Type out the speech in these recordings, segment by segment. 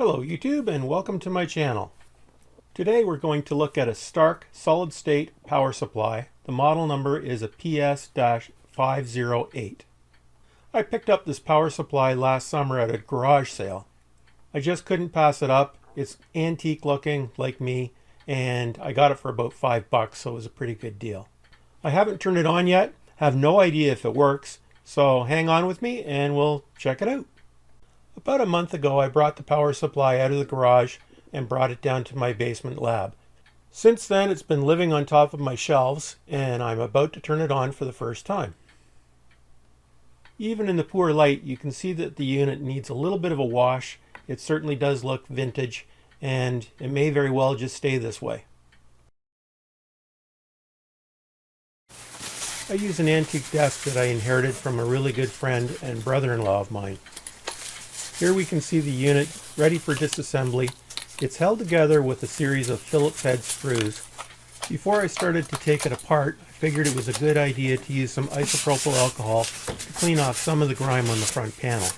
Hello YouTube and welcome to my channel. Today we're going to look at a Stark solid-state power supply. The model number is a PS-508. I picked up this power supply last summer at a garage sale. I just couldn't pass it up. It's antique looking like me, and I got it for about $5, so it was a pretty good deal. I haven't turned it on yet, have no idea if it works, so hang on with me and we'll check it out. About a month ago, I brought the power supply out of the garage and brought it down to my basement lab. Since then, it's been living on top of my shelves, and I'm about to turn it on for the first time. Even in the poor light, you can see that the unit needs a little bit of a wash. It certainly does look vintage, and it may very well just stay this way. I use an antique desk that I inherited from a really good friend and brother-in-law of mine. Here we can see the unit ready for disassembly. It's held together with a series of Phillips head screws. Before I started to take it apart, I figured it was a good idea to use some isopropyl alcohol to clean off some of the grime on the front panel.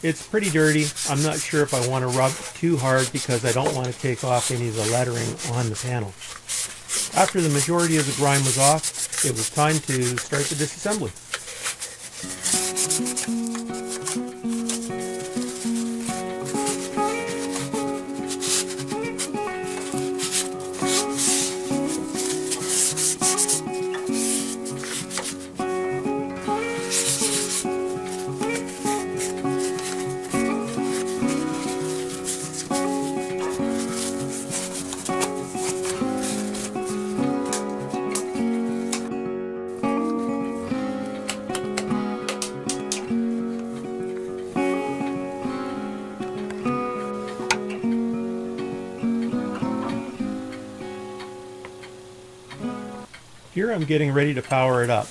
It's pretty dirty. I'm not sure if I want to rub too hard because I don't want to take off any of the lettering on the panel. After the majority of the grime was off, it was time to start the disassembly. Here I'm getting ready to power it up.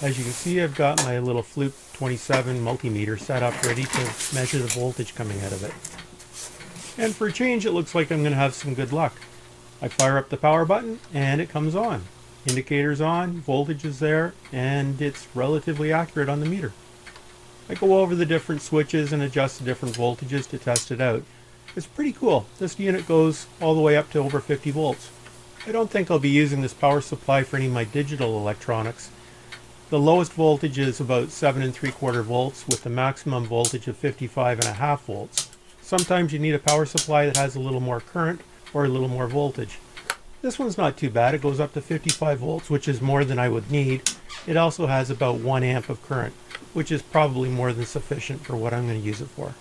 As you can see, I've got my little Fluke 27 multimeter set up ready to measure the voltage coming out of it. And for a change, it looks like I'm going to have some good luck. I fire up the power button and it comes on. Indicator's on, voltage is there, and it's relatively accurate on the meter. I go over the different switches and adjust the different voltages to test it out. It's pretty cool. This unit goes all the way up to over 50 volts. I don't think I'll be using this power supply for any of my digital electronics. The lowest voltage is about 7 3/4 volts with the maximum voltage of 55.5 volts. Sometimes you need a power supply that has a little more current or a little more voltage. This one's not too bad. It goes up to 55 volts, which is more than I would need. It also has about 1 amp of current, which is probably more than sufficient for what I'm going to use it for.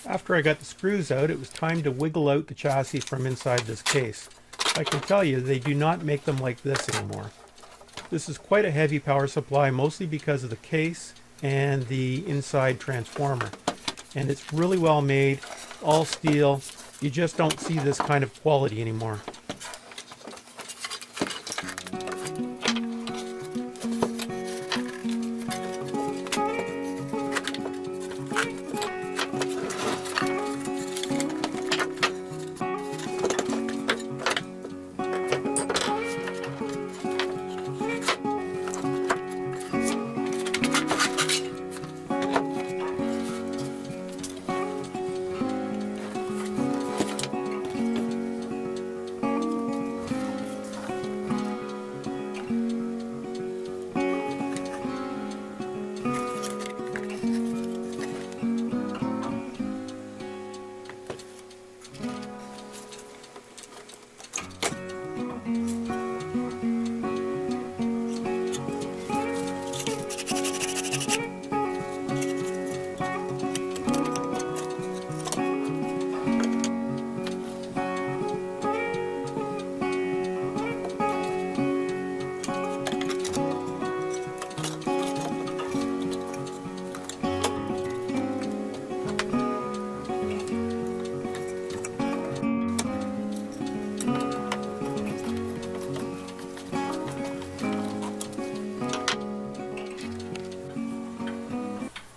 After I got the screws out, it was time to wiggle out the chassis from inside this case. I can tell you they do not make them like this anymore. This is quite a heavy power supply, mostly because of the case and the inside transformer. And it's really well made, all steel. You just don't see this kind of quality anymore.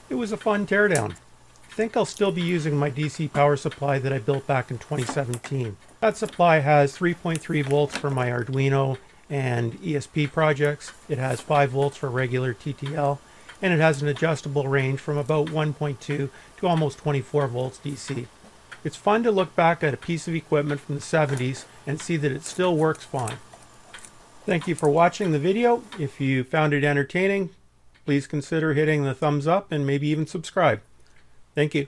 It was a fun teardown. I think I'll still be using my DC power supply that I built back in 2017. That supply has 3.3 volts for my Arduino and ESP projects. It has 5 volts for regular TTL, and it has an adjustable range from about 1.2 to almost 24 volts DC. It's fun to look back at a piece of equipment from the 70s and see that it still works fine. Thank you for watching the video. If you found it entertaining, please consider hitting the thumbs up and maybe even subscribe. Thank you.